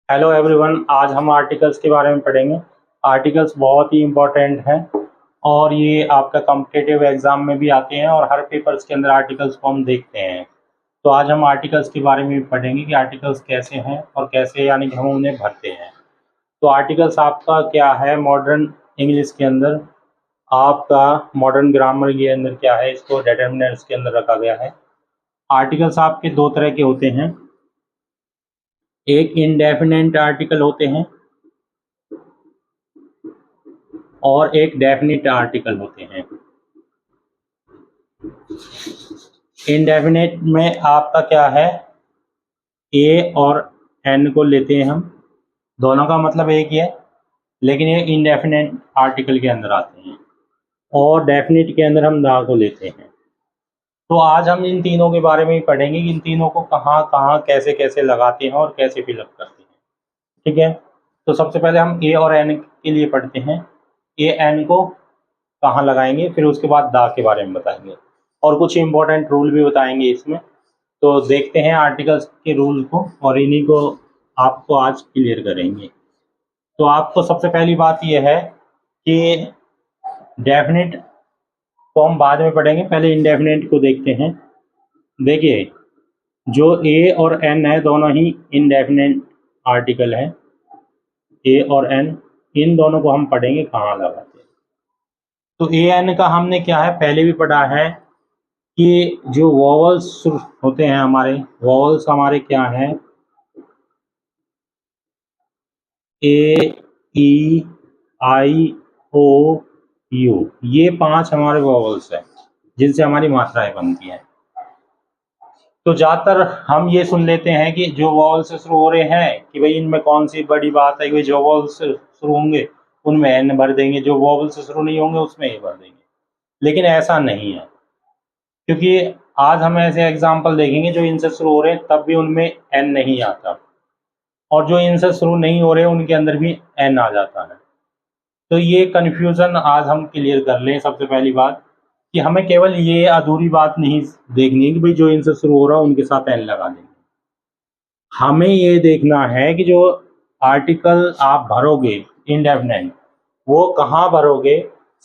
Hello everyone, आज हम articles के बारे में पढ़ेंगे। आर्टिकल्स बहुत ही इम्पोर्टेंट हैं और ये आपका कॉम्पिटिटिव एग्जाम में भी आते हैं और हर पेपर्स के अंदर आर्टिकल्स को हम देखते हैं। तो आज हम आर्टिकल्स के बारे में भी पढ़ेंगे कि आर्टिकल्स कैसे हैं और कैसे यानी कि हम उन्हें भरते हैं। तो आर्टिकल्स आपका क्या है मॉडर्न इंग्लिश के अंदर, आपका मॉडर्न ग्रामर के अंदर क्या है, इसको डिटर्मिनर्स के अंदर रखा गया है। आर्टिकल्स आपके दो तरह के होते हैं, एक इंडेफिनेट आर्टिकल होते हैं और एक डेफिनिट आर्टिकल होते हैं। इंडेफिनेट में आपका क्या है, ए और एन को लेते हैं हम, दोनों का मतलब एक ही है, लेकिन ये इंडेफिनेट आर्टिकल के अंदर आते हैं और डेफिनिट के अंदर हम दा को लेते हैं। तो आज हम इन तीनों के बारे में ही पढ़ेंगे कि इन तीनों को कहाँ कहाँ कैसे कैसे लगाते हैं और कैसे फिलअप करते हैं। ठीक है, तो सबसे पहले हम ए और एन के लिए पढ़ते हैं। ए एन को कहाँ लगाएंगे, फिर उसके बाद दा के बारे में बताएंगे और कुछ इंपॉर्टेंट रूल भी बताएंगे इसमें। तो देखते हैं आर्टिकल्स के रूल को और इन्हीं को आपको आज क्लियर करेंगे। तो आपको सबसे पहली बात यह है कि डेफिनेट को हम बाद में पढ़ेंगे, पहले इंडेफिनेट को देखते हैं। देखिए, जो ए और एन है दोनों ही इंडेफिनेट आर्टिकल है। ए और एन इन दोनों को हम पढ़ेंगे कहाँ लगाते हैं। तो ए एन का हमने क्या है पहले भी पढ़ा है कि जो वॉवल्स होते हैं वॉवल्स हमारे क्या हैं, ए ई आई ओ यू, ये 5 हमारे वॉवल्स हैं जिनसे हमारी मात्राएं बनती हैं। तो ज़्यादातर हम ये सुन लेते हैं कि जो वॉवल से शुरू हो रहे हैं कि भाई इनमें कौन सी बड़ी बात है कि जो वॉवल से शुरू होंगे उनमें एन भर देंगे, जो वॉवल से शुरू नहीं होंगे उसमें ए भर देंगे, लेकिन ऐसा नहीं है। क्योंकि आज हम ऐसे एग्जाम्पल देखेंगे जो इनसे शुरू हो रहे हैं तब भी उनमें एन नहीं आता, और जो इनसे शुरू नहीं हो रहे उनके अंदर भी एन आ जाता है। तो ये कन्फ्यूज़न आज हम क्लियर कर लें। सबसे पहली बात कि हमें केवल ये अधूरी बात नहीं देखनी है कि भाई जो इनसे शुरू हो रहा है उनके साथ एन लगा देंगे। हमें ये देखना है कि जो आर्टिकल आप भरोगे इंडेफिनेट, वो कहाँ भरोगे।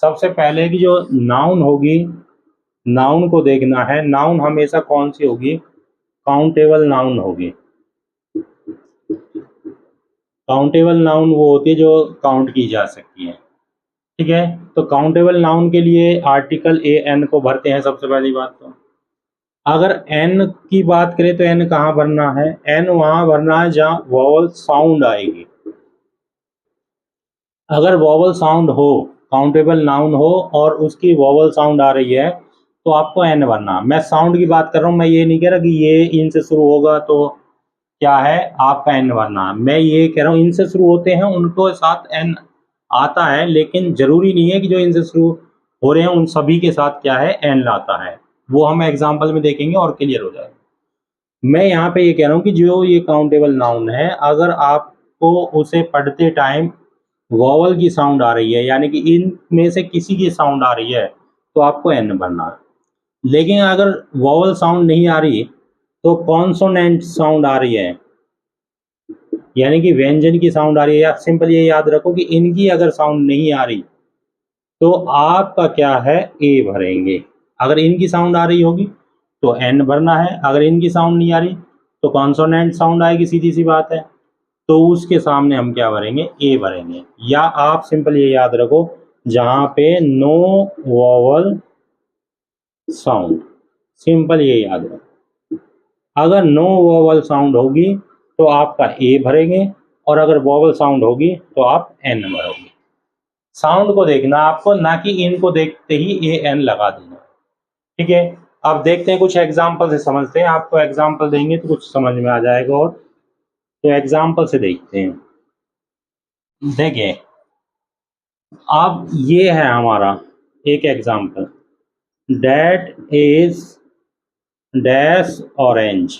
सबसे पहले की जो नाउन होगी, नाउन को देखना है। नाउन हमेशा कौन सी होगी, काउंटेबल नाउन होगी। काउंटेबल नाउन वो होती है जो काउंट की जा सकती है। ठीक है, तो काउंटेबल नाउन के लिए आर्टिकल ए एन को भरते हैं सबसे पहली बात। तो अगर एन की बात करें तो एन कहाँ भरना है, एन वहां भरना है जहां वॉवल साउंड आएगी। अगर वॉवल साउंड हो, काउंटेबल नाउन हो और उसकी वॉवल साउंड आ रही है तो आपको एन भरना। मैं साउंड की बात कर रहा हूँ, मैं ये नहीं कह रहा कि ये इनसे शुरू होगा तो क्या है आपका एन भरना। मैं ये कह रहा हूँ इनसे शुरू होते हैं उनको साथ एन आता है, लेकिन जरूरी नहीं है कि जो इनसे शुरू हो रहे हैं उन सभी के साथ क्या है एन लाता है। वो हम एग्जाम्पल में देखेंगे और क्लियर हो जाएगा। मैं यहाँ पे ये कह रहा हूँ कि जो ये काउंटेबल नाउन है, अगर आपको उसे पढ़ते टाइम वॉवल की साउंड आ रही है, यानी कि इन में से किसी की साउंड आ रही है, तो आपको एन भरना है। लेकिन अगर वॉवल साउंड नहीं आ रही तो कॉन्सोनेंट साउंड आ रही है, यानी कि व्यंजन की साउंड आ रही है, या सिंपल ये याद रखो कि इनकी अगर साउंड नहीं आ रही तो आपका क्या है ए भरेंगे। अगर इनकी साउंड आ रही होगी तो एन भरना है, अगर इनकी साउंड नहीं आ रही तो कॉन्सोनेंट साउंड आएगी, सीधी सी बात है, तो उसके सामने हम क्या भरेंगे ए भरेंगे। या आप सिंपल ये याद रखो जहां पे नो वॉवल साउंड, सिंपल ये याद रखो। अगर नो वॉवल साउंड होगी तो आपका ए भरेंगे और अगर वॉवल साउंड होगी तो आप एन भरोगे। साउंड को देखना आपको, ना कि इनको देखते ही ए एन लगा देना। ठीक है, अब देखते हैं कुछ एग्जाम्पल से समझते हैं। आपको एग्जाम्पल देंगे तो कुछ समझ में आ जाएगा। और तो एग्जाम्पल से देखते हैं। देखिए, अब ये है हमारा एक example, that is dash orange.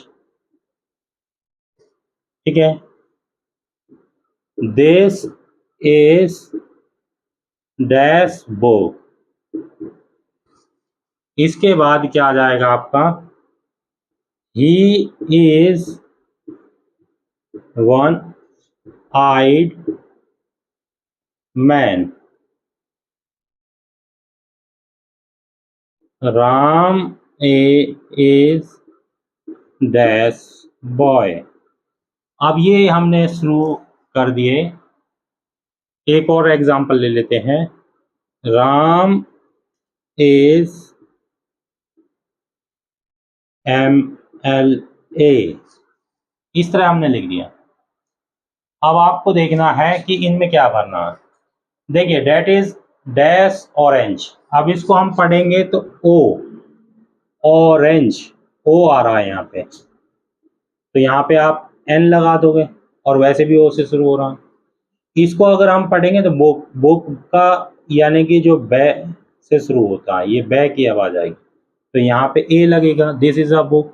ठीक है, दिस इज डैश बो। इसके बाद क्या आ जाएगा आपका, he is one eyed man, Ram is dash boy। अब ये हमने शुरू कर दिए। एक और एग्जांपल ले लेते हैं। राम इज MLA, इस तरह हमने लिख दिया। अब आपको देखना है कि इनमें क्या भरना है। देखिए डेट इज डैश ऑरेंज। अब इसको हम पढ़ेंगे तो ओ, ऑरेंज, ओ आ रहा है यहाँ पे, तो यहाँ पे आप एन लगा दोगे और वैसे भी ओ से शुरू हो रहा है। इसको अगर हम पढ़ेंगे तो बुक, बुक का यानी कि जो बै से शुरू होता है, ये बै की आवाज आएगी, तो यहाँ पे ए लगेगा। दिस इज अ बुक,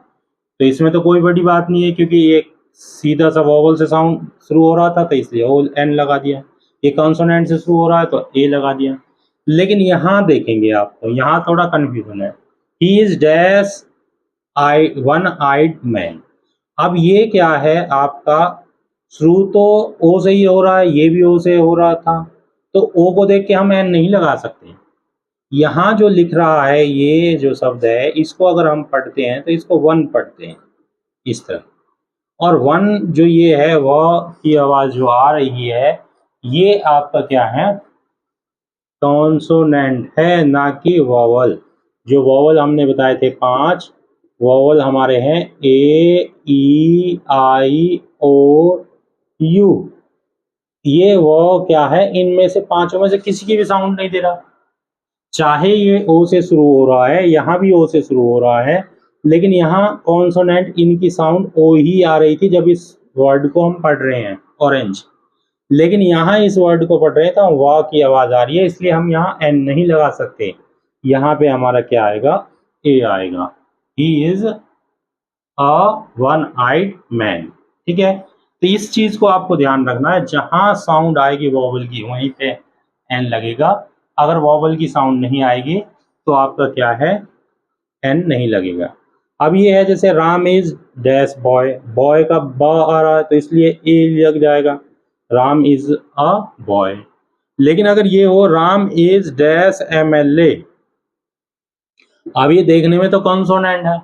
तो इसमें तो कोई बड़ी बात नहीं है क्योंकि ये सीधा सा वॉवल से साउंड शुरू हो रहा था तो इसलिए ओ एन लगा दिया। ये कॉन्सोनेंट से शुरू हो रहा है तो ए लगा दिया। लेकिन यहाँ देखेंगे आपको, यहाँ थोड़ा कंफ्यूजन है। He is dash I one eyed man. अब ये क्या है आपका, शुरू तो ओ से ही हो रहा है, ये भी ओ से हो रहा था, तो ओ को देख के हम एन नहीं लगा सकते। यहाँ जो लिख रहा है ये जो शब्द है, इसको अगर हम पढ़ते हैं तो इसको वन पढ़ते हैं इस तरह, और वन जो ये है वह की आवाज जो आ रही है ये आपका क्या है, कॉन्सोनेंट है, ना कि वॉवल। जो वॉवल हमने बताए थे 5 वॉवल हमारे हैं, ए ई आई ओ यू। ये वो क्या है, इनमें से 5 में से किसी की भी साउंड नहीं दे रहा। चाहे ये ओ से शुरू हो रहा है, यहाँ भी ओ से शुरू हो रहा है, लेकिन यहाँ कॉन्सोनेंट इनकी साउंड ओ ही आ रही थी जब इस वर्ड को हम पढ़ रहे हैं ऑरेंज। लेकिन यहाँ इस वर्ड को पढ़ रहे हैं तो वाह की आवाज आ रही है, इसलिए हम यहाँ एन नहीं लगा सकते। यहाँ पे हमारा क्या आएगा, ए आएगा। He is a one eyed man. ठीक है, तो इस चीज को आपको ध्यान रखना है, जहां साउंड आएगी वॉवल की वहीं पे एन लगेगा। अगर वॉवल की साउंड नहीं आएगी तो आपका क्या है, एन नहीं लगेगा। अब ये है जैसे Ram is dash boy, boy का ब आ रहा है तो इसलिए ए लग जाएगा, राम इज अ बॉय। लेकिन अगर ये हो राम इज डैश MLA, अब ये देखने में तो कॉन्सोनेंट है,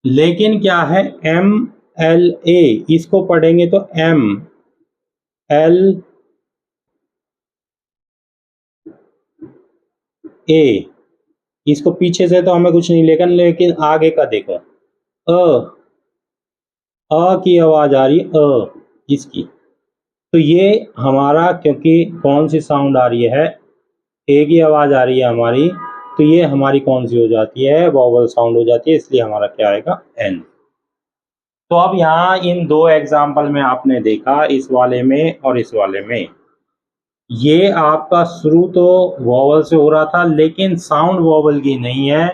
लेकिन क्या है MLA, इसको पढ़ेंगे तो MLA, इसको पीछे से तो हमें कुछ नहीं लेकर, लेकिन आगे का देखो, अ की आवाज आ रही है, इसकी, तो ये हमारा क्योंकि कौन सी साउंड आ रही है, ए की आवाज आ रही है हमारी, तो ये हमारी कौन सी हो जाती है, वॉवल साउंड हो जाती है, इसलिए हमारा क्या आएगा, एन। तो अब यहाँ इन 2 एग्जाम्पल में आपने देखा, इस वाले में और इस वाले में, ये आपका शुरू तो वॉवल से हो रहा था लेकिन साउंड वॉवल की नहीं है,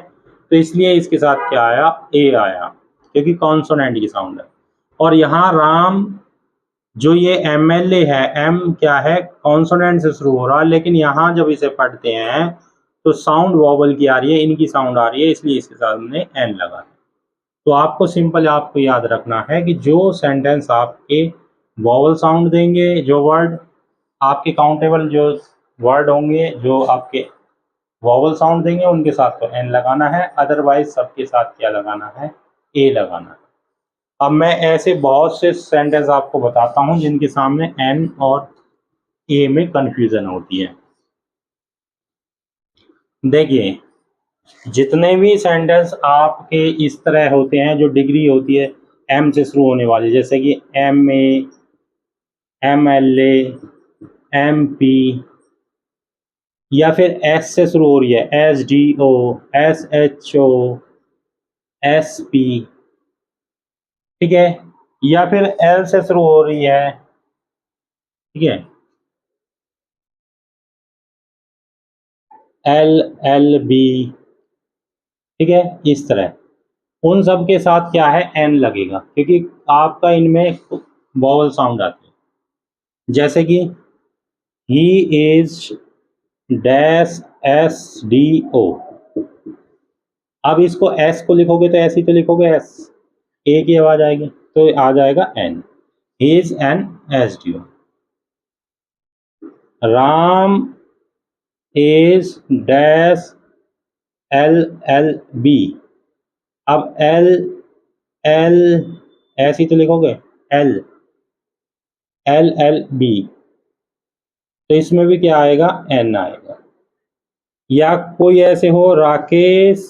तो इसलिए इसके साथ क्या आया, ए आया, क्योंकि कॉन्सोनेंट की साउंड है। और यहाँ राम जो ये MLA है, एम क्या है, कॉन्सोनेंट से शुरू हो रहा है, लेकिन यहाँ जब इसे पढ़ते हैं तो साउंड वॉवल की आ रही है, इनकी साउंड आ रही है, इसलिए इसके साथ हमने एन लगा है। तो आपको सिंपल आपको याद रखना है कि जो सेंटेंस आपके वॉवल साउंड देंगे, जो वर्ड आपके काउंटेबल जो वर्ड होंगे जो आपके वॉवल साउंड देंगे, उनके साथ तो एन लगाना है, अदरवाइज सबके साथ क्या लगाना है, ए लगाना है। अब मैं ऐसे बहुत से सेंटेंस आपको बताता हूं जिनके सामने एन और ए में कंफ्यूजन होती है। देखिए जितने भी सेंटेंस आपके इस तरह होते हैं जो डिग्री होती है एम से शुरू होने वाली, जैसे कि MA, MLA, MP, या फिर एस से शुरू हो रही है, SDO, SHO, SP, ठीक है, या फिर एल से शुरू हो रही है, ठीक है, LLB, ठीक है, इस तरह उन सब के साथ क्या है, एन लगेगा, क्योंकि आपका इनमें वॉवल साउंड आती है। जैसे कि ही इज डैश SDO, अब इसको एस को लिखोगे तो ऐसे ही तो लिखोगे एस, ए की आवाज आएगी तो आ जाएगा an. He is an SDO. Ram is dash LLB। अब L ऐसे ही तो लिखोगे LLB, तो इसमें भी क्या आएगा, N आएगा। या कोई ऐसे हो, राकेश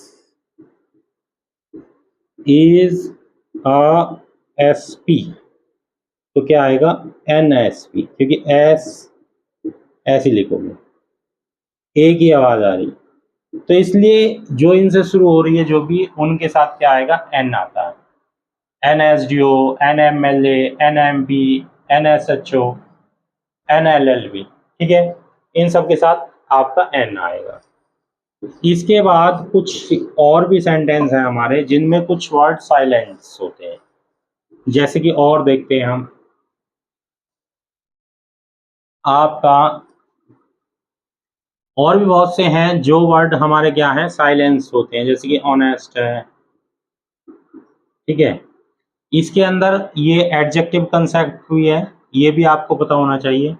इज अ SP, तो क्या आएगा, NSP, क्योंकि S ऐसे लिखोगे, एक ही आवाज आ रही, तो इसलिए जो इनसे शुरू हो रही है जो भी, उनके साथ क्या आएगा, N आता है। NSDO, NMLA, NMB, NSHO, NLLB, ठीक है, इन सब के साथ आपका N आएगा। इसके बाद कुछ और भी सेंटेंस हैं हमारे जिनमें कुछ वर्ड साइलेंस होते हैं, जैसे कि और देखते हैं हम, आपका और भी बहुत से हैं जो वर्ड हमारे क्या हैं, साइलेंस होते हैं, जैसे कि ऑनेस्ट है, ठीक है। इसके अंदर ये एडजेक्टिव कंसेप्ट हुई है, ये भी आपको पता होना चाहिए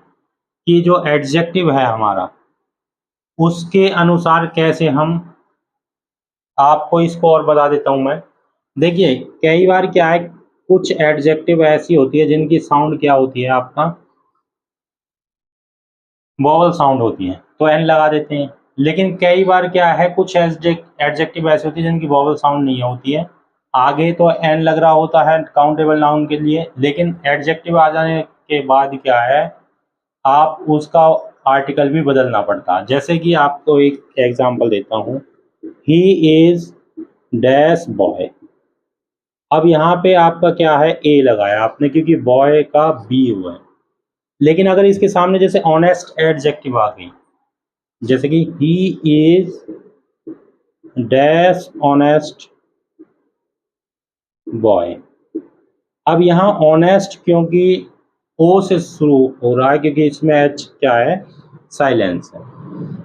कि जो एडजेक्टिव है हमारा, उसके अनुसार कैसे हम, आपको इसको और बता देता हूं मैं। देखिए कई बार क्या है, कुछ एडजेक्टिव ऐसी होती है जिनकी साउंड क्या होती है, आपका वॉवल साउंड होती है, तो एन लगा देते हैं। लेकिन कई बार क्या है, कुछ एडजेक्टिव ऐसे होती है जिनकी वॉवल साउंड नहीं होती है, आगे तो एन लग रहा होता है काउंटेबल नाउन के लिए, लेकिन एडजेक्टिव आ जाने के बाद क्या है, आप उसका आर्टिकल भी बदलना पड़ता है। जैसे कि आपको एक एग्जांपल देता हूँ, ही इज डैश बॉय। अब यहाँ पे आपका क्या है, ए लगाया आपने क्योंकि बॉय का बी हुआ है। लेकिन अगर इसके सामने जैसे ऑनेस्ट एडजेक्टिव आ गई, जैसे कि ही इज डैश ऑनेस्ट बॉय। अब यहाँ ऑनेस्ट क्योंकि ओ से शुरू हो रहा है, क्योंकि इसमें एच क्या है, साइलेंस है।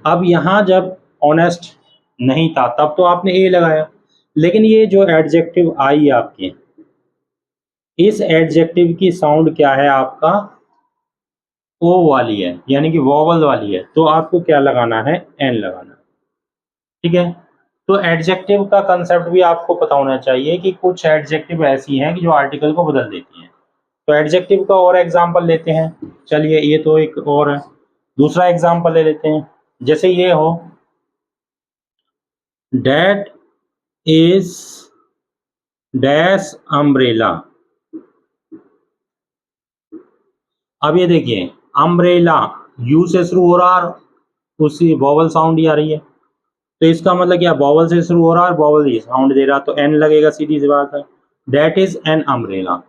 अब यहाँ जब ऑनेस्ट नहीं था तब तो आपने ए लगाया, लेकिन ये जो एडजेक्टिव आई आपके, इस एडजेक्टिव की साउंड क्या है, आपका ओ वाली है, यानी कि वॉवल वाली है, तो आपको क्या लगाना है, एन लगाना है, ठीक है। तो एडजेक्टिव का कंसेप्ट भी आपको पता होना चाहिए कि कुछ एडजेक्टिव ऐसी हैं कि जो आर्टिकल को बदल देती हैं। तो एडजेक्टिव का और एग्जांपल लेते हैं, चलिए ये तो एक और है, दूसरा एग्जांपल ले लेते हैं। जैसे ये हो, डैट इज डैश अम्ब्रेला। अब ये देखिए, अम्ब्रेला यू से शुरू हो रहा है, उसकी वॉवल साउंड ही आ रही है, तो इसका मतलब क्या, वॉवल से शुरू हो रहा है और वॉवल ही साउंड दे रहा, तो एन लगेगा, सीधी सी बात है, डैट इज एन अम्ब्रेला।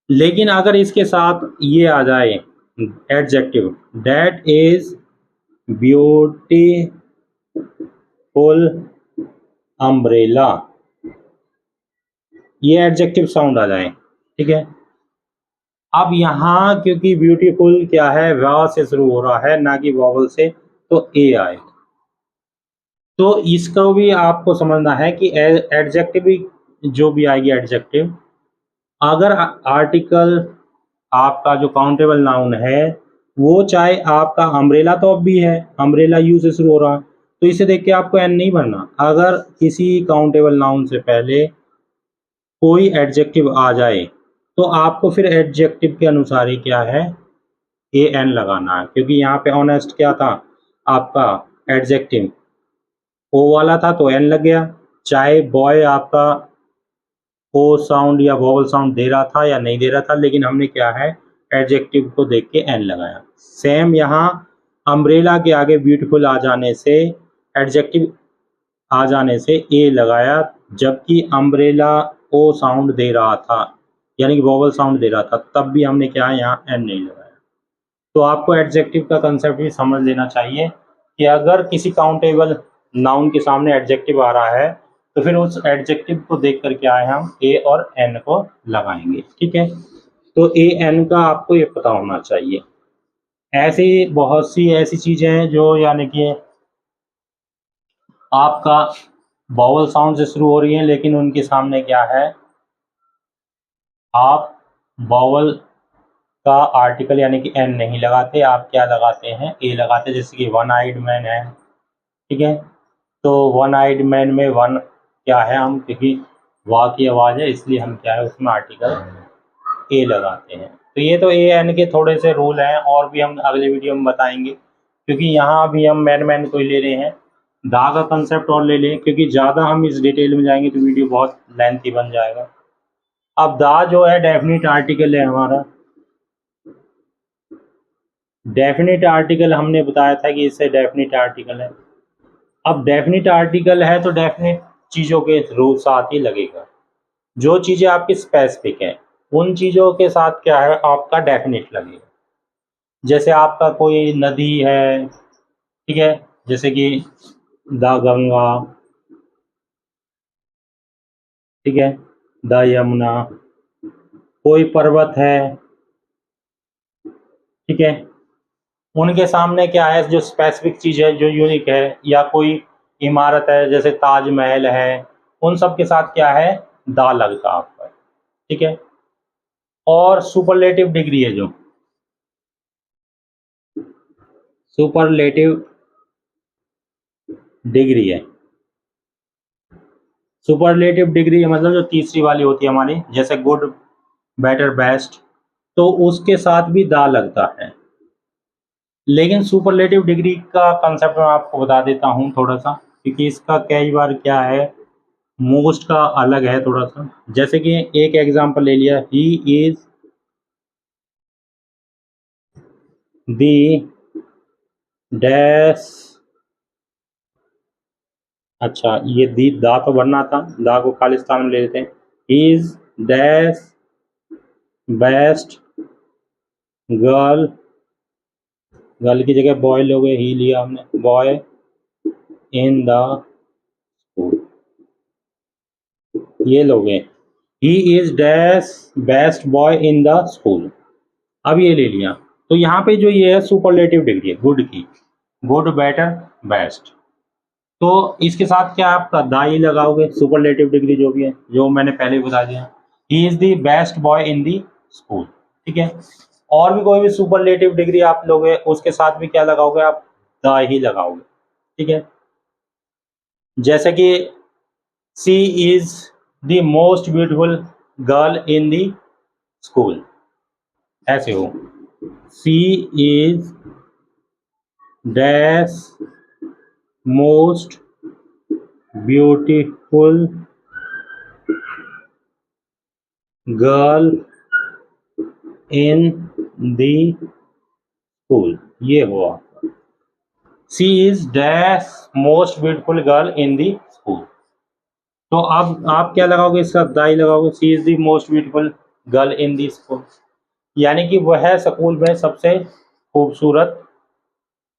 लेकिन अगर इसके साथ ये आ जाए adjective, that is beautiful umbrella, ये एडजेक्टिव साउंड आ जाए, ठीक है। अब यहाँ क्योंकि ब्यूटीफुल क्या है, वा से शुरू हो रहा है ना कि वॉवल से, तो ए आए। तो इसको भी आपको समझना है कि एडजेक्टिव जो भी आएगी एडजेक्टिव, अगर आर्टिकल आपका जो काउंटेबल नाउन है, वो चाहे आपका अम्ब्रेला तो अब भी है, अम्ब्रेला यू से शुरू हो रहा, तो इसे देख के आपको एन नहीं भरना। अगर किसी काउंटेबल नाउन से पहले कोई एडजेक्टिव आ जाए, तो आपको फिर एडजेक्टिव के अनुसार ही क्या है, ए एन लगाना है, क्योंकि यहाँ पे ऑनेस्ट क्या था, आपका एडजेक्टिव ओ वाला था तो एन लग गया, चाहे बॉय आपका ओ साउंड या वॉवल साउंड दे रहा था या नहीं दे रहा था, लेकिन हमने क्या है, एडजेक्टिव को देख के एन लगाया। सेम यहाँ अम्ब्रेला के आगे ब्यूटीफुल आ जाने से, एडजेक्टिव आ जाने से ए लगाया, जबकि अम्ब्रेला ओ साउंड दे रहा था, यानी कि वॉवल साउंड दे रहा था, तब भी हमने क्या है, यहाँ एन नहीं लगाया। तो आपको एडजेक्टिव का कंसेप्ट भी समझ लेना चाहिए कि अगर किसी काउंटेबल नाउन के सामने एडजेक्टिव आ रहा है, तो फिर उस एडजेक्टिव को देख कर क्या है, हम ए और एन को लगाएंगे, ठीक है। तो ए एन का आपको ये पता होना चाहिए। ऐसी बहुत सी ऐसी चीजें हैं जो यानी कि आपका वॉवल साउंड से शुरू हो रही हैं, लेकिन उनके सामने क्या है, आप वॉवल का आर्टिकल यानी कि एन नहीं लगाते, आप क्या लगाते हैं, ए लगाते। जैसे कि वन आइड मैन है, ठीक है, तो वन आइड मैन में वन क्या है, हम क्योंकि वाह की आवाज़ है इसलिए हम क्या है उसमें आर्टिकल ए लगाते हैं। तो ये तो ए एन के थोड़े से रूल हैं, और भी हम अगले वीडियो में बताएंगे, क्योंकि यहाँ भी हम मैन मैन को ही ले रहे हैं। दा का कंसेप्ट और ले लें, क्योंकि ज़्यादा हम इस डिटेल में जाएंगे तो वीडियो बहुत लेंथी बन जाएगा। अब दा जो है डेफिनेट आर्टिकल है हमारा। डेफिनेट आर्टिकल हमने बताया था कि इससे डेफिनेट आर्टिकल है। अब डेफिनेट आर्टिकल है तो डेफिनेट चीज़ों के रूप साथ ही लगेगा। जो चीज़ें आपकी स्पेसिफिक हैं उन चीज़ों के साथ क्या है आपका डेफिनेट लगेगा। जैसे आपका कोई नदी है, ठीक है, जैसे कि द गंगा, ठीक है, द यमुना, कोई पर्वत है, ठीक है, उनके सामने क्या है जो स्पेसिफिक चीज़ है जो यूनिक है, या कोई इमारत है जैसे ताजमहल है, उन सब के साथ क्या है दा लगता आपका, ठीक है। और सुपरलेटिव डिग्री है, जो सुपरलेटिव डिग्री है, सुपरलेटिव डिग्री मतलब जो तीसरी वाली होती है हमारी, जैसे गुड, बेटर, बेस्ट, तो उसके साथ भी दा लगता है। लेकिन सुपरलेटिव डिग्री का कंसेप्ट मैं आपको बता देता हूँ थोड़ा सा, क्योंकि इसका कई बार क्या है मोस्ट का अलग है थोड़ा सा। जैसे कि एक एग्जांपल ले लिया, ही इज दी डैश, अच्छा ये दी दा तो बनना था, दा को खालिस्तान में ले लेते हैं। ही is dash best girl, girl की जगह बॉय लोगे, ही लिया हमने, बॉय इन द स्कूल, ये लोगे। ही is dash best boy in the school, अब ये ले लिया। तो यहाँ पे जो ये है सुपरलेटिव डिग्री है गुड की, गुड, बेटर, बेस्ट, तो इसके साथ क्या आप दाई लगाओगे, सुपरलेटिव डिग्री जो भी है, जो मैंने पहले ही बता दिया। He is the best boy in the school, ठीक है। और भी कोई भी सुपरलेटिव डिग्री आप लोगे उसके साथ भी क्या लगाओगे आप, दा ही लगाओगे, ठीक है। जैसे कि she is the most beautiful girl in the school, ऐसे हो, she is dash most beautiful girl in the school, ये हुआ। She is dash most beautiful girl in the school, तो अब आप क्या लगाओगे, इसका दाई लगाओगे, she is the most beautiful girl in the school, यानी कि वह स्कूल में सबसे खूबसूरत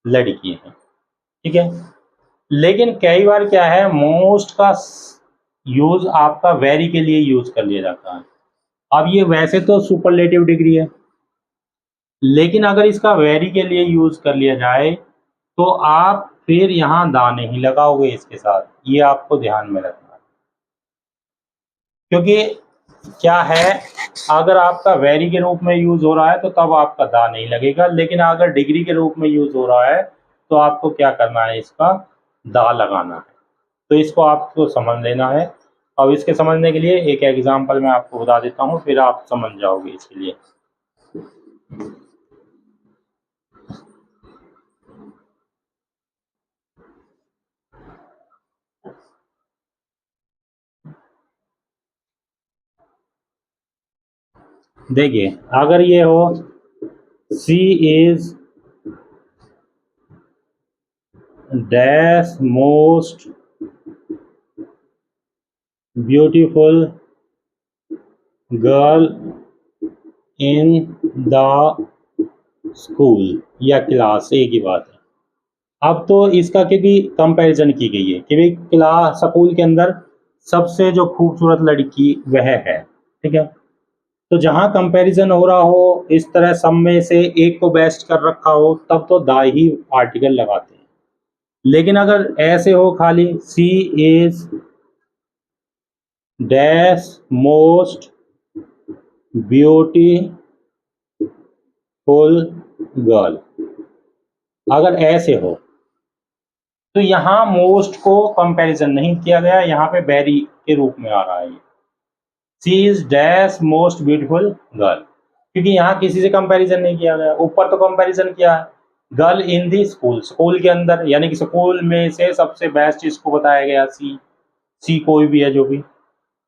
लड़की है, ठीक है। लेकिन कई बार क्या है मोस्ट का यूज आपका वेरी के लिए यूज कर लिया जाता है। अब ये वैसे तो सुपरलेटिव डिग्री है, लेकिन अगर इसका वेरी के लिए यूज कर लिया जाए तो आप फिर यहाँ दा नहीं लगाओगे इसके साथ, ये आपको ध्यान में रखना है। क्योंकि क्या है अगर आपका वेरी के रूप में यूज हो रहा है तो तब आपका दा नहीं लगेगा, लेकिन अगर डिग्री के रूप में यूज हो रहा है तो आपको क्या करना है, इसका दा लगाना है। तो इसको आपको समझ लेना है। अब इसके समझने के लिए एक एग्जांपल मैं आपको बता देता हूँ, फिर आप समझ जाओगे इसके लिए। देखिए अगर ये हो she is dash most beautiful girl in the school या क्लास, एक ही बात है। अब तो इसका क्योंकि कंपैरिजन की गई है कि भाई क्लास स्कूल के अंदर सबसे जो खूबसूरत लड़की वह है, ठीक है। तो जहाँ कंपैरिजन हो रहा हो इस तरह सब में से एक को बेस्ट कर रखा हो तब तो दा ही आर्टिकल लगाते हैं। लेकिन अगर ऐसे हो खाली she is dash most beautiful girl. अगर ऐसे हो तो यहाँ मोस्ट को कंपैरिजन नहीं किया गया, यहाँ पे वेरी के रूप में आ रहा है। She is dash most beautiful girl, क्योंकि यहाँ किसी से कंपैरिजन नहीं किया गया। ऊपर तो कंपैरिजन किया है, girl in the school, school के अंदर, यानी कि स्कूल में से सबसे बेस्ट इसको बताया गया सी कोई भी है जो भी,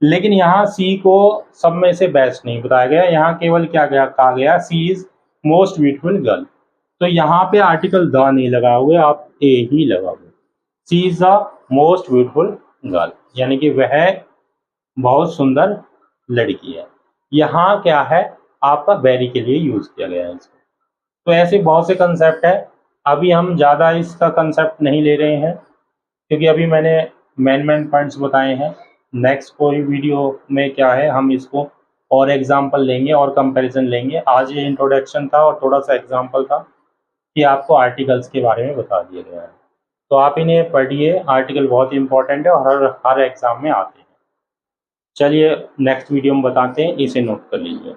लेकिन यहाँ सी को सब में से बेस्ट नहीं बताया गया। यहाँ केवल क्या गया कहा गया, सी इज मोस्ट ब्यूटीफुल गर्ल। तो यहाँ पे आर्टिकल द नहीं लगा हुए, आप ए ही लगा हुए। She is the most beautiful girl, यानी कि वह बहुत सुंदर लड़की है। यहाँ क्या है, आपका वेरी के लिए यूज किया गया है इसको। तो ऐसे बहुत से कंसेप्ट है, अभी हम ज़्यादा इसका कंसेप्ट नहीं ले रहे हैं, क्योंकि अभी मैंने मेन पॉइंट्स बताए हैं। नेक्स्ट कोई वीडियो में क्या है, हम इसको और एग्जाम्पल लेंगे और कंपैरिजन लेंगे। आज ये इंट्रोडक्शन था और थोड़ा सा एग्जाम्पल था कि आपको आर्टिकल्स के बारे में बता दिया गया है। तो आप इन्हें पढ़िए, आर्टिकल बहुत इंपॉर्टेंट है और हर एग्ज़ाम में आते हैं। चलिए नेक्स्ट वीडियो में बताते हैं, इसे नोट कर लीजिए।